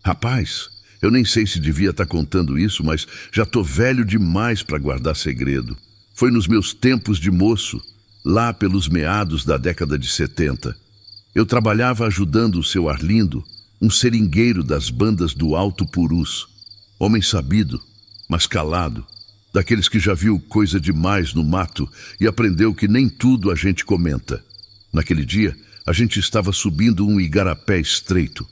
Rapaz, eu nem sei se devia estar contando isso, mas já tô velho demais para guardar segredo. Foi nos meus tempos de moço, lá pelos meados da década de 70. Eu trabalhava ajudando o seu Arlindo, um seringueiro das bandas do Alto Purus. Homem sabido, mas calado, daqueles que já viu coisa demais no mato e aprendeu que nem tudo a gente comenta. Naquele dia, a gente estava subindo um igarapé estreito.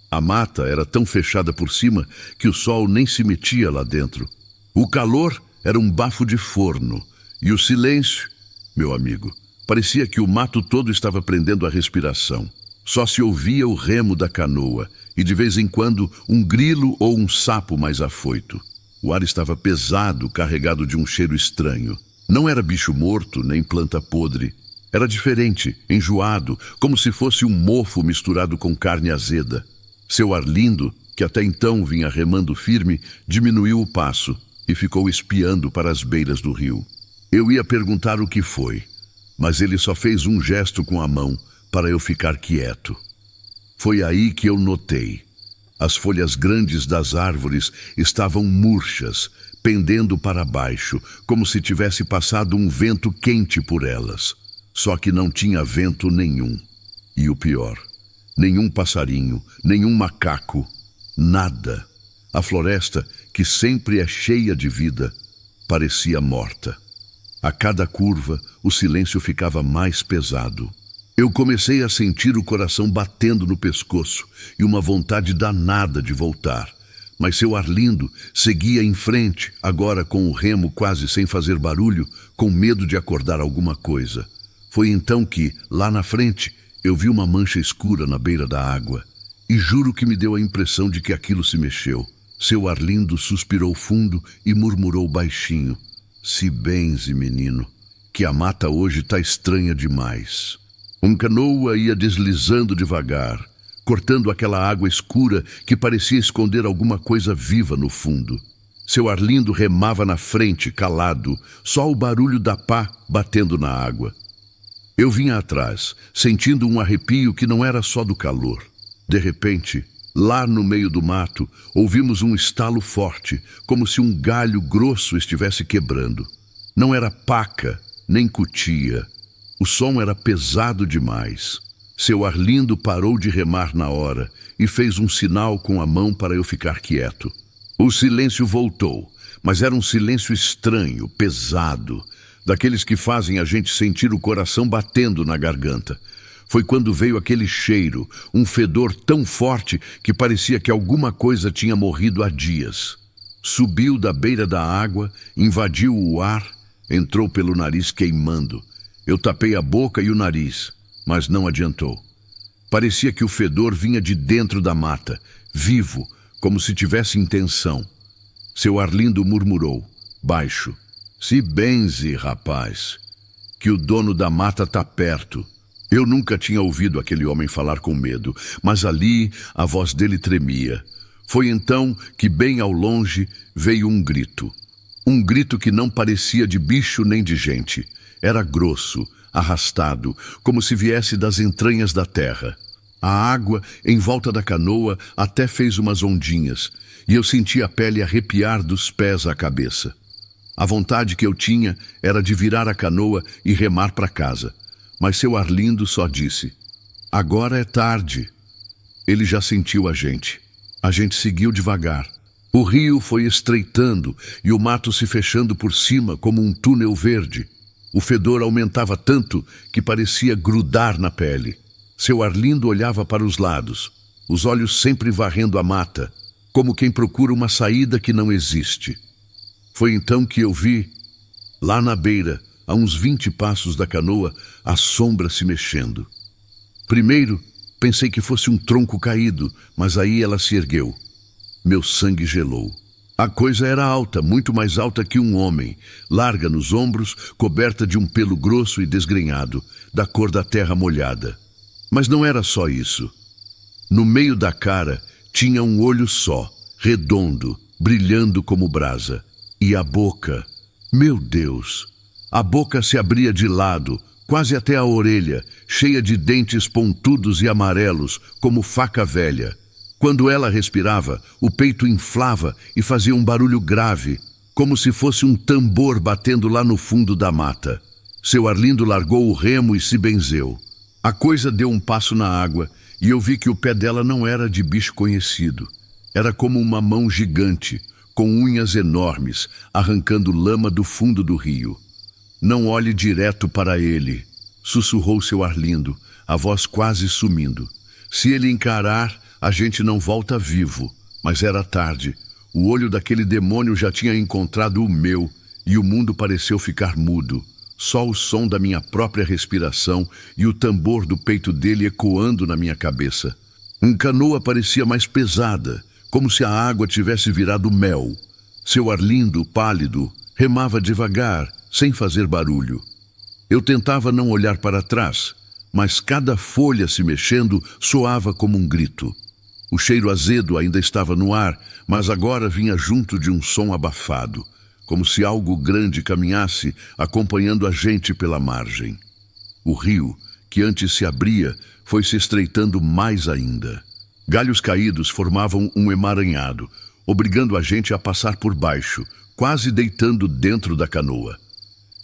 A mata era tão fechada por cima que o sol nem se metia lá dentro. O calor era um bafo de forno e o silêncio, meu amigo, parecia que o mato todo estava prendendo a respiração. Só se ouvia o remo da canoa e de vez em quando um grilo ou um sapo mais afoito. O ar estava pesado, carregado de um cheiro estranho. Não era bicho morto nem planta podre. Era diferente, enjoado, como se fosse um mofo misturado com carne azeda. Seu Arlindo, que até então vinha remando firme, diminuiu o passo e ficou espiando para as beiras do rio. Eu ia perguntar o que foi, mas ele só fez um gesto com a mão para eu ficar quieto. Foi aí que eu notei. As folhas grandes das árvores estavam murchas, pendendo para baixo, como se tivesse passado um vento quente por elas. Só que não tinha vento nenhum. E o pior, nenhum passarinho, nenhum macaco, nada. A floresta, que sempre é cheia de vida, parecia morta. A cada curva, o silêncio ficava mais pesado. Eu comecei a sentir o coração batendo no pescoço e uma vontade danada de voltar. Mas seu Arlindo seguia em frente, agora com o remo quase sem fazer barulho, com medo de acordar alguma coisa. Foi então que, lá na frente, eu vi uma mancha escura na beira da água. E juro que me deu a impressão de que aquilo se mexeu. Seu Arlindo suspirou fundo e murmurou baixinho: "Se benze, menino, que a mata hoje tá estranha demais." Um canoa ia deslizando devagar, cortando aquela água escura que parecia esconder alguma coisa viva no fundo. Seu Arlindo remava na frente, calado, só o barulho da pá batendo na água. Eu vinha atrás, sentindo um arrepio que não era só do calor. De repente, lá no meio do mato, ouvimos um estalo forte, como se um galho grosso estivesse quebrando. Não era paca, nem cutia. O som era pesado demais. Seu Arlindo parou de remar na hora e fez um sinal com a mão para eu ficar quieto. O silêncio voltou, mas era um silêncio estranho, pesado, daqueles que fazem a gente sentir o coração batendo na garganta. Foi quando veio aquele cheiro, um fedor tão forte que parecia que alguma coisa tinha morrido há dias. Subiu da beira da água, invadiu o ar, entrou pelo nariz queimando. Eu tapei a boca e o nariz, mas não adiantou. Parecia que o fedor vinha de dentro da mata, vivo, como se tivesse intenção. Seu Arlindo murmurou, baixo: "Se benze, rapaz, que o dono da mata tá perto." Eu nunca tinha ouvido aquele homem falar com medo, mas ali a voz dele tremia. Foi então que, bem ao longe, veio um grito. Um grito que não parecia de bicho nem de gente. Era grosso, arrastado, como se viesse das entranhas da terra. A água em volta da canoa até fez umas ondinhas, e eu senti a pele arrepiar dos pés à cabeça. A vontade que eu tinha era de virar a canoa e remar para casa. Mas seu Arlindo só disse: "Agora é tarde." Ele já sentiu a gente. A gente seguiu devagar. O rio foi estreitando e o mato se fechando por cima como um túnel verde. O fedor aumentava tanto que parecia grudar na pele. Seu Arlindo olhava para os lados, os olhos sempre varrendo a mata, como quem procura uma saída que não existe. Foi então que eu vi, lá na beira, a uns 20 passos da canoa, a sombra se mexendo. Primeiro, pensei que fosse um tronco caído, mas aí ela se ergueu. Meu sangue gelou. A coisa era alta, muito mais alta que um homem, larga nos ombros, coberta de um pelo grosso e desgrenhado, da cor da terra molhada. Mas não era só isso. No meio da cara tinha um olho só, redondo, brilhando como brasa. E a boca, meu Deus! A boca se abria de lado, quase até a orelha, cheia de dentes pontudos e amarelos, como faca velha. Quando ela respirava, o peito inflava e fazia um barulho grave, como se fosse um tambor batendo lá no fundo da mata. Seu Arlindo largou o remo e se benzeu. A coisa deu um passo na água e eu vi que o pé dela não era de bicho conhecido. Era como uma mão gigante, com unhas enormes, arrancando lama do fundo do rio. Não olhe direto para ele, sussurrou seu Arlindo, a voz quase sumindo. Se ele encarar, a gente não volta vivo. Mas era tarde. O olho daquele demônio já tinha encontrado o meu e o mundo pareceu ficar mudo. Só o som da minha própria respiração e o tambor do peito dele ecoando na minha cabeça. A canoa parecia mais pesada, como se a água tivesse virado mel. Seu Arlindo, pálido, remava devagar, sem fazer barulho. Eu tentava não olhar para trás, mas cada folha se mexendo soava como um grito. O cheiro azedo ainda estava no ar, mas agora vinha junto de um som abafado, como se algo grande caminhasse acompanhando a gente pela margem. O rio, que antes se abria, foi se estreitando mais ainda. Galhos caídos formavam um emaranhado, obrigando a gente a passar por baixo, quase deitando dentro da canoa.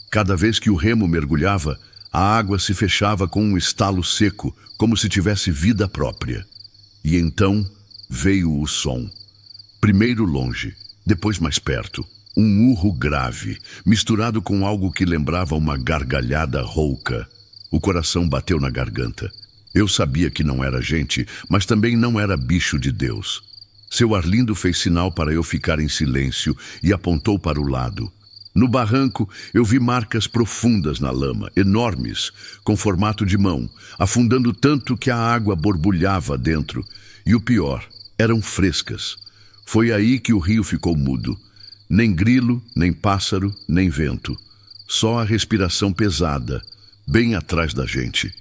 Cada vez que o remo mergulhava, a água se fechava com um estalo seco, como se tivesse vida própria. E então veio o som. Primeiro longe, depois mais perto. Um urro grave, misturado com algo que lembrava uma gargalhada rouca. O coração bateu na garganta. Eu sabia que não era gente, mas também não era bicho de Deus. Seu Arlindo fez sinal para eu ficar em silêncio e apontou para o lado. No barranco, eu vi marcas profundas na lama, enormes, com formato de mão, afundando tanto que a água borbulhava dentro. E o pior, eram frescas. Foi aí que o rio ficou mudo. Nem grilo, nem pássaro, nem vento. Só a respiração pesada, bem atrás da gente.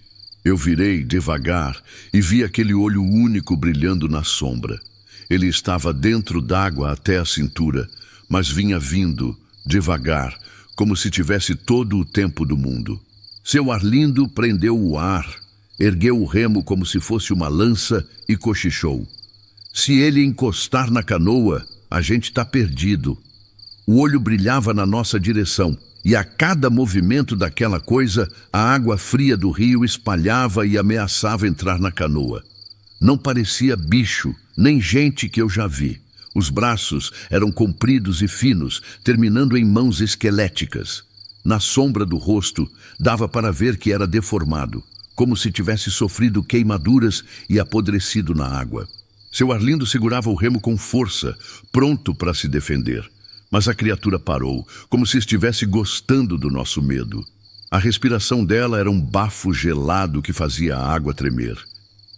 Eu virei devagar e vi aquele olho único brilhando na sombra. Ele estava dentro d'água até a cintura, mas vinha vindo, devagar, como se tivesse todo o tempo do mundo. Seu Arlindo prendeu o ar, ergueu o remo como se fosse uma lança e cochichou. Se ele encostar na canoa, a gente está perdido. O olho brilhava na nossa direção, e a cada movimento daquela coisa, a água fria do rio espalhava e ameaçava entrar na canoa. Não parecia bicho, nem gente que eu já vi. Os braços eram compridos e finos, terminando em mãos esqueléticas. Na sombra do rosto, dava para ver que era deformado, como se tivesse sofrido queimaduras e apodrecido na água. Seu Arlindo segurava o remo com força, pronto para se defender. Mas a criatura parou, como se estivesse gostando do nosso medo. A respiração dela era um bafo gelado que fazia a água tremer.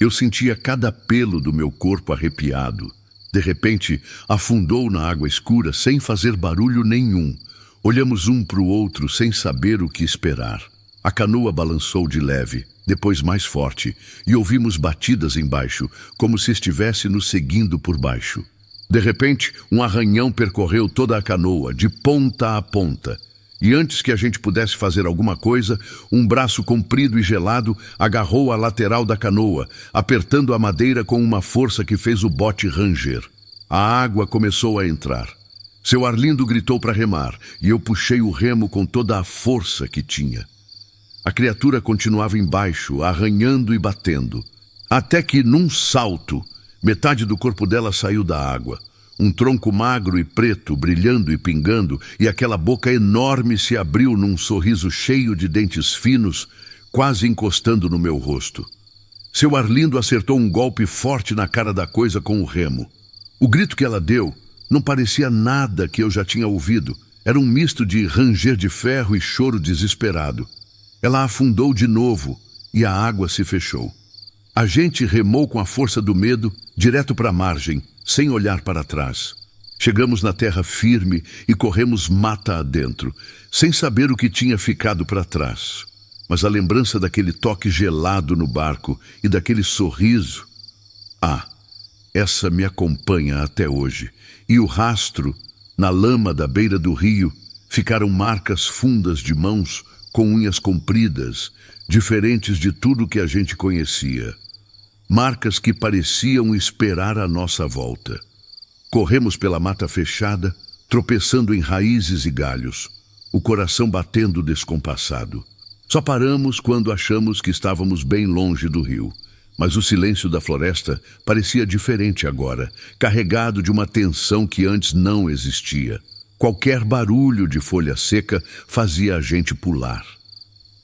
Eu sentia cada pelo do meu corpo arrepiado. De repente, afundou na água escura sem fazer barulho nenhum. Olhamos um para o outro sem saber o que esperar. A canoa balançou de leve, depois mais forte, e ouvimos batidas embaixo, como se estivesse nos seguindo por baixo. De repente, um arranhão percorreu toda a canoa, de ponta a ponta. E antes que a gente pudesse fazer alguma coisa, um braço comprido e gelado agarrou a lateral da canoa, apertando a madeira com uma força que fez o bote ranger. A água começou a entrar. Seu Arlindo gritou para remar, e eu puxei o remo com toda a força que tinha. A criatura continuava embaixo, arranhando e batendo. Até que, num salto, metade do corpo dela saiu da água. Um tronco magro e preto, brilhando e pingando, e aquela boca enorme se abriu num sorriso cheio de dentes finos, quase encostando no meu rosto. Seu Arlindo acertou um golpe forte na cara da coisa com o remo. O grito que ela deu não parecia nada que eu já tinha ouvido. Era um misto de ranger de ferro e choro desesperado. Ela afundou de novo e a água se fechou. A gente remou com a força do medo direto para a margem, sem olhar para trás. Chegamos na terra firme e corremos mata adentro, sem saber o que tinha ficado para trás. Mas a lembrança daquele toque gelado no barco e daquele sorriso... essa me acompanha até hoje. E o rastro, na lama da beira do rio, ficaram marcas fundas de mãos com unhas compridas, diferentes de tudo que a gente conhecia. marcas que pareciam esperar a nossa volta. Corremos pela mata fechada, tropeçando em raízes e galhos, o coração batendo descompassado. Só paramos quando achamos que estávamos bem longe do rio. Mas o silêncio da floresta parecia diferente agora, carregado de uma tensão que antes não existia. Qualquer barulho de folha seca fazia a gente pular.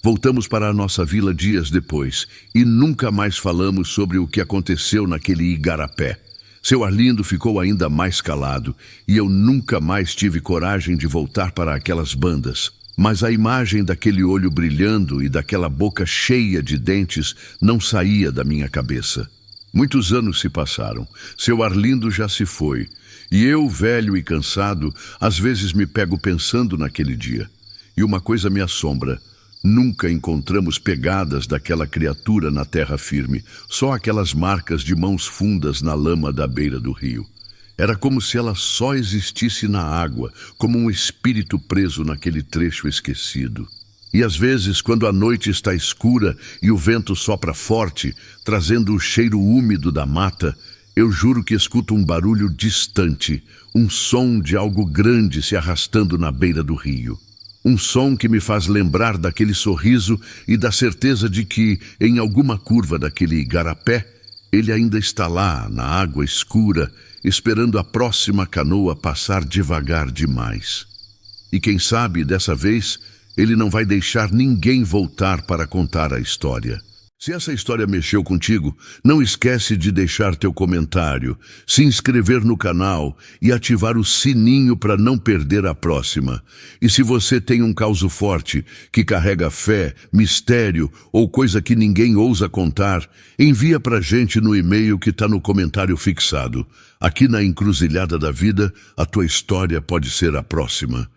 Voltamos para a nossa vila dias depois e nunca mais falamos sobre o que aconteceu naquele igarapé. Seu Arlindo ficou ainda mais calado e eu nunca mais tive coragem de voltar para aquelas bandas. Mas a imagem daquele olho brilhando e daquela boca cheia de dentes não saía da minha cabeça. Muitos anos se passaram, seu Arlindo já se foi, e eu, velho e cansado, às vezes me pego pensando naquele dia. E uma coisa me assombra: nunca encontramos pegadas daquela criatura na terra firme, só aquelas marcas de mãos fundas na lama da beira do rio. Era como se ela só existisse na água, como um espírito preso naquele trecho esquecido. E às vezes, quando a noite está escura e o vento sopra forte, trazendo o cheiro úmido da mata, eu juro que escuto um barulho distante, um som de algo grande se arrastando na beira do rio. Um som que me faz lembrar daquele sorriso e da certeza de que, em alguma curva daquele igarapé, ele ainda está lá, na água escura, esperando a próxima canoa passar devagar demais. E quem sabe, dessa vez, ele não vai deixar ninguém voltar para contar a história. Se essa história mexeu contigo, não esquece de deixar teu comentário, se inscrever no canal e ativar o sininho para não perder a próxima. E se você tem um caso forte que carrega fé, mistério ou coisa que ninguém ousa contar, envia pra gente no e-mail que está no comentário fixado. Aqui na Encruzilhada da Vida, a tua história pode ser a próxima.